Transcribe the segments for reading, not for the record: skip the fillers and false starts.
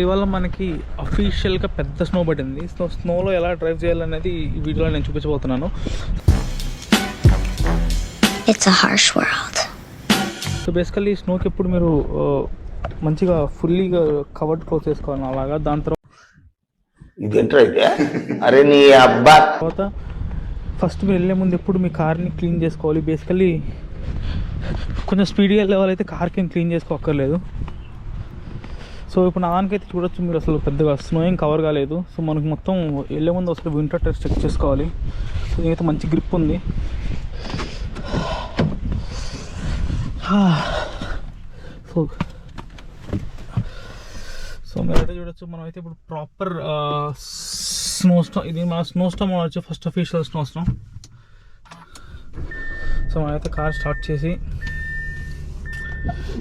ఇవాళ మనకి అఫీషియల్గా పెద్ద స్నో పడింది. సో స్నోలో ఎలా డ్రైవ్ చేయాలనేది ఈ వీడియోలో నేను చూపించబోతున్నాను. సో బేసికల్లీ స్నోకి ఎప్పుడు మీరు మంచిగా ఫుల్లీగా కవర్డ్ క్లోజ్ చేసుకోవాలి అలాగా. దాని తర్వాత ఫస్ట్ మీరు వెళ్ళే ముందు ఎప్పుడు మీ కార్ని క్లీన్ చేసుకోవాలి. బేసికల్లీ కొంచెం స్పీడ్గా వెళ్ళే వాళ్ళైతే కార్కి ఏం క్లీన్ చేసుకోక్కర్లేదు. సో ఇప్పుడు నా దానికైతే చూడొచ్చు మీరు అసలు పెద్దగా స్నో ఏం కవర్ కాలేదు. సో మనకు మొత్తం వెళ్ళే ముందు అసలు వింటర్ టెస్ట్ చెక్ చేసుకోవాలి. సో దీనికైతే మంచి గ్రిప్ ఉంది. సో మీరైతే చూడొచ్చు మనం అయితే ఇప్పుడు ప్రాపర్ స్నో స్టోమ్, ఇది మన స్నో స్టోమ్ వచ్చి first official snow storm. So మనమైతే కార్ స్టార్ట్ చేసి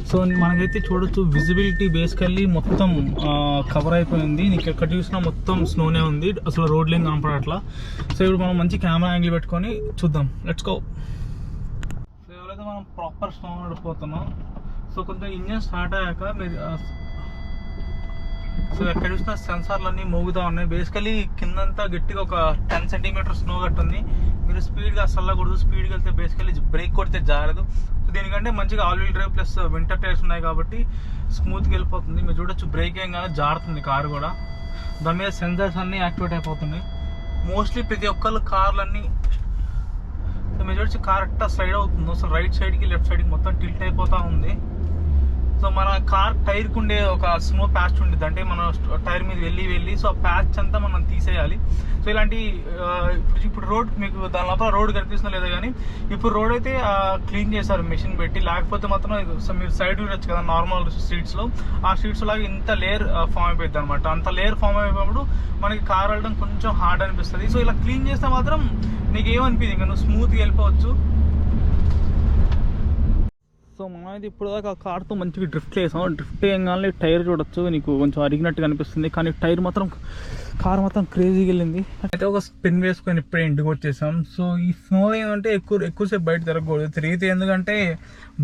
సో మనకైతే చూడొచ్చు విజిబిలిటీ బేసికల్లీ మొత్తం కవర్ అయిపోయింది. నీకు ఎక్కడ చూసినా మొత్తం స్నోనే ఉంది, అసలు రోడ్ లేని కనపడట్లా. సో ఇప్పుడు మనం మంచి కెమెరా యాంగిల్ పెట్టుకొని చూద్దాం. Let's go. సో ఎవరైతే మనం ప్రాపర్ స్నో నడిపోతున్నాం. సో కొంచెం ఇంజన్ స్టార్ట్ అయ్యాక మీరు సో ఎక్కడ చూసినా సెన్సార్లన్నీ మోగుతూ ఉన్నాయి. బేసికలీ కిందంతా గట్టిగా ఒక 10 సెంటీమీటర్ స్నో కట్టుంది. మీరు స్పీడ్గా అసలు వెళ్ళకూడదు. స్పీడ్గా వెళ్తే బేసికలీ బ్రేక్ కొడితే జారదు. సో దీనికంటే మంచిగా all wheel drive plus winter tyres ఉన్నాయి కాబట్టి స్మూత్గా వెళ్ళిపోతుంది. మీరు చూడొచ్చు బ్రేక్ ఏం కానీ జారుతుంది కారు కూడా. దాని మీద సెన్సార్స్ అన్నీ యాక్టివేట్ అయిపోతున్నాయి. మోస్ట్లీ ప్రతి ఒక్కళ్ళు కార్లన్నీ సో మీరు చూడొచ్చు కార్ అట్టా సైడ్ అవుతుంది. అసలు రైట్ సైడ్కి లెఫ్ట్ సైడ్కి మొత్తం టిల్ట్ అయిపోతూ ఉంది. సో మన కార్ టైర్కి ఉండే ఒక స్నో ప్యాచ్ ఉంటుంది, అంటే మన టైర్ మీద వెళ్ళి సో ఆ ప్యాచ్ అంతా మనం తీసేయాలి. సో ఇలాంటి ఇప్పుడు రోడ్ మీకు దాని లోపల రోడ్ కనిపిస్తుందో లేదో కానీ ఇప్పుడు రోడ్ అయితే క్లీన్ చేశారు మెషిన్ పెట్టి. లేకపోతే మాత్రం మీరు సైడ్ చూడొచ్చు కదా నార్మల్ స్ట్రీట్స్లో, ఆ స్ట్రీట్స్ లాగా ఇంత లేయర్ ఫామ్ అయిపోయింది అనమాట. అంత లేయర్ ఫామ్ అయిపోయినప్పుడు మనకి కార్ వెళ్ళడం కొంచెం హార్డ్ అనిపిస్తుంది. సో ఇలా క్లీన్ చేస్తే మాత్రం నీకు ఏమనిపించింది, ఇంకా నువ్వు స్మూత్గా వెళ్ళిపోవచ్చు. సో మనమైతే ఇప్పుడు దాకా కార్తో మంచిగా డ్రిఫ్ట్ చేసాం. డ్రిఫ్ట్ చేయగానే టైర్ చూడొచ్చు, నీకు కొంచెం అరిగినట్టుగా అనిపిస్తుంది, కానీ టైర్ మాత్రం కార్ మొత్తం క్రేజీగా వెళ్ళింది. అయితే ఒక స్పిన్ వేసుకొని ఇప్పుడే ఇంటికి వచ్చేసాం. సో ఈ స్నో ఏంటంటే ఎక్కువసేపు బయట తిరగకూడదు. తిరిగితే ఎందుకంటే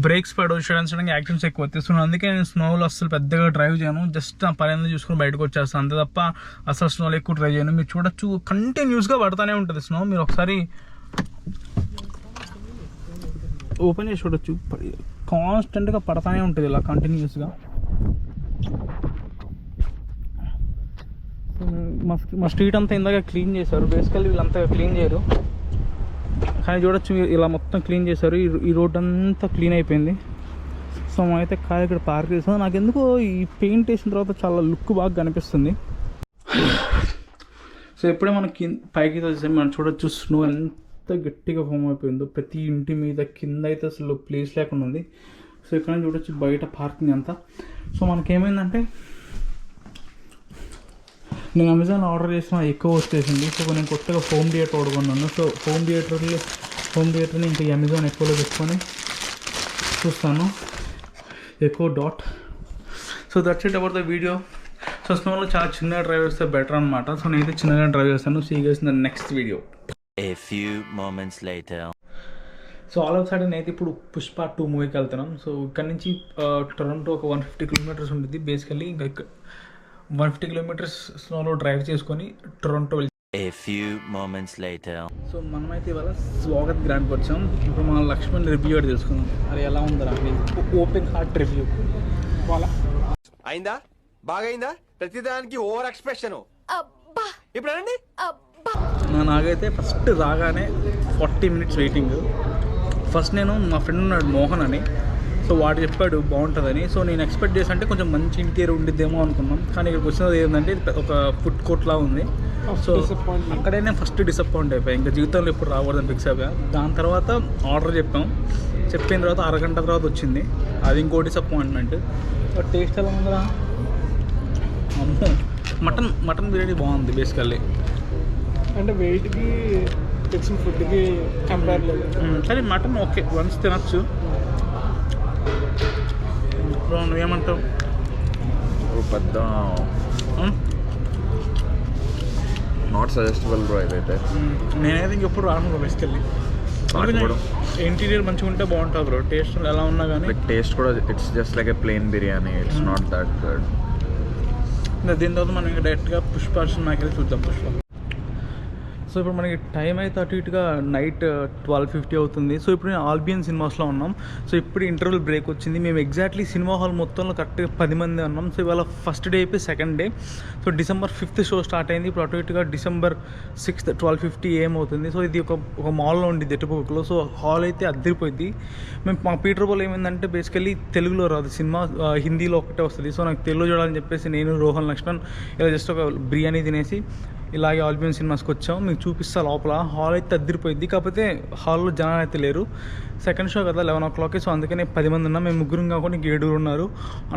బ్రేక్స్ పడవచ్చు, సడన్ యాక్సిడెంట్స్ ఎక్కువ వస్తాయి. అందుకే నేను స్నోలో అసలు పెద్దగా డ్రైవ్ చేయను. జస్ట్ నా పని చూసుకొని బయటకు వచ్చేస్తాను అంతే తప్ప అసలు స్నోలో ఎక్కువ డ్రైవ్ చేయను. మీరు చూడొచ్చు కంటిన్యూస్గా పడుతూనే ఉంటుంది స్నో. మీరు ఒకసారి ఓపెన్ చేసి చూడొచ్చు, కాన్స్టెంట్గా పడతానే ఉంటుంది ఇలా కంటిన్యూస్గా. మా స్ట్రీట్ అంతా ఇందాక క్లీన్ చేశారు. బేసికల్లీ వీళ్ళంతగా క్లీన్ చేయరు, కానీ చూడొచ్చు ఇలా మొత్తం క్లీన్ చేశారు. ఈ రోడ్ అంతా క్లీన్ అయిపోయింది. సో అయితే కార్ ఇక్కడ పార్క్ చేసాం. నాకు ఎందుకో ఈ పెయింట్ వేసిన తర్వాత చాలా లుక్ బాగా కనిపిస్తుంది. సో ఇప్పుడే మనకి పైకి వచ్చేసి మనం చూడొచ్చు స్నో ఎంత గట్టిగా ఫామ్ అయిపోయిందో. ప్రతి ఇంటి మీద కింద అయితే అసలు ప్లేస్ లేకుండా ఉంది. సో ఇక్కడ చూడొచ్చు బయట పార్కింగ్ అంతా. సో మనకేమైందంటే నేను అమెజాన్ ఆర్డర్ చేసిన ఎక్కువ వచ్చేసింది. సో నేను కొత్తగా హోమ్ థియేటర్ ఆర్డర్ కొన్నాను. సో హోమ్ థియేటర్ని ఇంకా అమెజాన్ ఎక్కువలో పెట్టుకొని చూస్తాను, ఎక్కువ డాట్. So that's it about the video. So స్నోలో చాలా చిన్నగా డ్రైవ్ చేస్తే బెటర్ అనమాట. సో నేనైతే చిన్నగా డ్రైవ్ చేస్తాను. See you guys in the next video. A few moments later. So all of sudden అయితే ఇప్పుడు పుష్ప 2 మూవీకి వెళ్తున్నాం. సో ఇక్కడ నుంచి టొరంటో ఒక 150 కిలోమీటర్స్ ఉంటుంది. బేసికల్లీ ఇంకా 150 కిలోమీటర్స్ స్నోలో డ్రైవ్ చేసుకొని టొరంటో వెళ్తాం. A few moments later. So మనమైతే ఇవాళ స్వాగత్ గ్రాండ్కి వచ్చాం. ఇప్పుడు మన లక్ష్మణ్ రివ్యూ అని తెలుసుకుందాం. అది ఎలా ఉందా ఓపెన్ హార్ట్ రివ్యూ వాళ్ళ అయిందా, బాగా అయిందా? ప్రతిదానికి ఓవర్ ఎక్స్ప్రెషన్. ఇప్పుడు అనండి. నాకైతే ఫస్ట్ రాగానే 40 మినిట్స్ వెయిటింగ్. ఫస్ట్ నేను మా ఫ్రెండ్ ఉన్నాడు మోహన్ అని, సో వాడు చెప్పాడు బాగుంటుందని. సో నేను ఎక్స్పెక్ట్ చేసి అంటే కొంచెం మంచి ఇంటీరియర్ ఉండిద్దేమో అనుకున్నాం, కానీ ఇక్కడికి వచ్చినది ఏంటంటే ఒక ఫుడ్ కోర్ట్లా ఉంది. సో అక్కడే నేను ఫస్ట్ డిసప్పాయింట్ అయిపోయాయి. ఇంకా జీవితంలో ఎప్పుడు రాకూడదని ఫిక్స్ అయిపోయా. దాని తర్వాత ఆర్డర్ చెప్పిన తర్వాత అరగంట తర్వాత వచ్చింది. అది ఇంకో డిసప్పాయింట్మెంట్. టేస్ట్ ఎలా ఉందా? మటన్ బిర్యానీ బాగుంది బేసికల్లీ. అంటే వెయిట్కి తెచ్చిన ఫుడ్కి కంపేర్ లేదు, కానీ మటన్ ఓకే, వన్స్ తినచ్చు. నువ్వేమంటావు? పెద్ద నాట్ సజెస్టబుల్ బ్రో ఇదైతే. నేనైతే ఇంకెప్పుడు రాను బ్రో బేసికల్లీ. ఇంటీరియర్ మంచిగా ఉంటే బాగుంటుంది బ్రో. టేస్ట్ ఎలా ఉన్నా కానీ టేస్ట్ కూడా it's just like A plain biryani. It's not that good. దీని తర్వాత మనం ఇంకా డైరెక్ట్గా పుష్ప సినిమాకి వెళ్ళి చూద్దాం. పుష్ప. సో ఇప్పుడు మనకి టైం అయితే అటు ఇటుగా నైట్ 12:50 అవుతుంది. సో ఇప్పుడు నేను ఆల్బియన్ సినిమాస్లో ఉన్నాం. సో ఇప్పుడు ఇంటర్వెల్ బ్రేక్ వచ్చింది. మేము ఎగ్జాక్ట్లీ సినిమా హాల్ మొత్తంలో కరెక్ట్గా 10 మంది ఉన్నాం. సో ఇవాళ ఫస్ట్ డే అయిపోయి second day. So December 5th show start అయింది. ఇప్పుడు అటు ఇటుగా December 6th 12:50 AM అవుతుంది. సో ఇది ఒక మాల్లో ఉండిద్ది ఎటుపక్కలో. సో హాల్ అయితే అద్దరిపోయింది. మా పీటర్ బాల్ ఏమైందంటే బేసికలీ తెలుగులో రాదు సినిమా, హిందీలో ఒకటే వస్తుంది. సో నాకు తెలుగు చూడాలని చెప్పేసి నేను రోహన్ లక్ష్మణ్ ఇలా జస్ట్ ఒక బిర్యానీ తినేసి ఇలాగే ఆల్బియన్ సినిమాస్కి వచ్చాం. మీకు చూపిస్తా లోపల. హాల్ అయితే అద్దరిపోయింది. కాకపోతే హాల్లో జనాలు అయితే లేరు. సెకండ్ షో కదా 11 o'clock. సో అందుకనే 10 మంది ఉన్నాం. మేము ముగ్గురం కాకుండా 7 ఉన్నారు.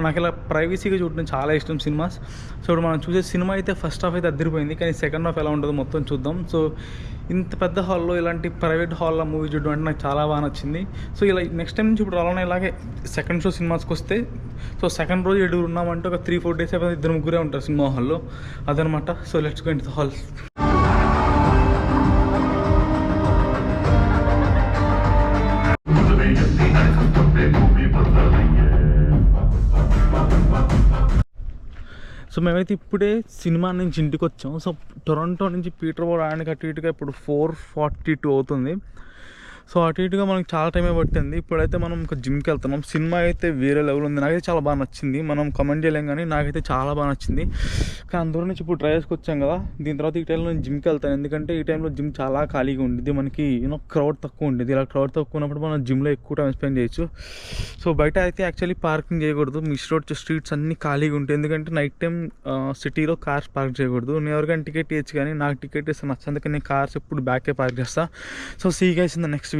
నాకు ఇలా ప్రైవసీగా చూడడం చాలా ఇష్టం సినిమాస్. సో ఇప్పుడు మనం చూసే సినిమా అయితే ఫస్ట్ హాఫ్ అయితే అద్దరిపోయింది. కానీ సెకండ్ హాఫ్ ఎలా ఉంటుందో మొత్తం చూద్దాం. సో ఇంత పెద్ద హాల్లో ఇలాంటి ప్రైవేట్ హాల్లో మూవీ చూడడం అంటే నాకు చాలా బాగా నచ్చింది. సో ఇలా నెక్స్ట్ టైం నుంచి ఇప్పుడు అలానే ఇలాగే సెకండ్ షో సినిమాస్కి వస్తే సో సెకండ్ రోజు 7 ఉన్నామంటే ఒక 3-4 days అయిపోతే 2-3 ఉంటారు సినిమా హాల్లో. అదనమాట. So let's go into the hall. So మేమైతే ఇప్పుడే సినిమా నుంచి ఇంటికి వచ్చాం. సో టొరంటో నుంచి పీటర్ బాల్ రావడానికి అటు ఇటుగా ఇప్పుడు 4:42 అవుతుంది. సో అటు ఇటుగా మనకి చాలా టైమే పట్టింది. ఇప్పుడైతే మనం ఒక జిమ్కి వెళ్తున్నాం. సినిమా అయితే వేరే లెవెల్ ఉంది. నాకైతే చాలా బాగా నచ్చింది. మనం కమెంట్ చేయలేం కానీ నాకైతే చాలా బాగా నచ్చింది. కానీ అందరూ నుంచి ఇప్పుడు డ్రైవ్ చేసుకు వచ్చాం కదా. దీని తర్వాత ఈ టైంలో నేను జిమ్కి వెళ్తాను. ఎందుకంటే ఈ టైంలో జిమ్ చాలా ఖాళీగా ఉండేది. మనకి క్రౌడ్ తక్కువ ఉండేది. ఇలా క్రౌడ్ తక్కువ ఉన్నప్పుడు మనం జిమ్లో ఎక్కువ టైం స్పెండ్ చేయొచ్చు. సో బయట అయితే యాక్చువల్లీ పార్కింగ్ చేయకూడదు. మిస్ రోడ్ స్ట్రీట్స్ అన్నీ ఖాళీగా ఉంటాయి. ఎందుకంటే నైట్ టైం సిటీలో కార్స్ పార్క్ చేయకూడదు. నేను ఎవరికైనా టికెట్ ఇవ్వచ్చు కానీ నాకు టికెట్ ఇస్తే నచ్చదు. అందుకని నేను కార్స్ ఎప్పుడు బ్యాకే పార్క్ చేస్తాను. So see guys in the next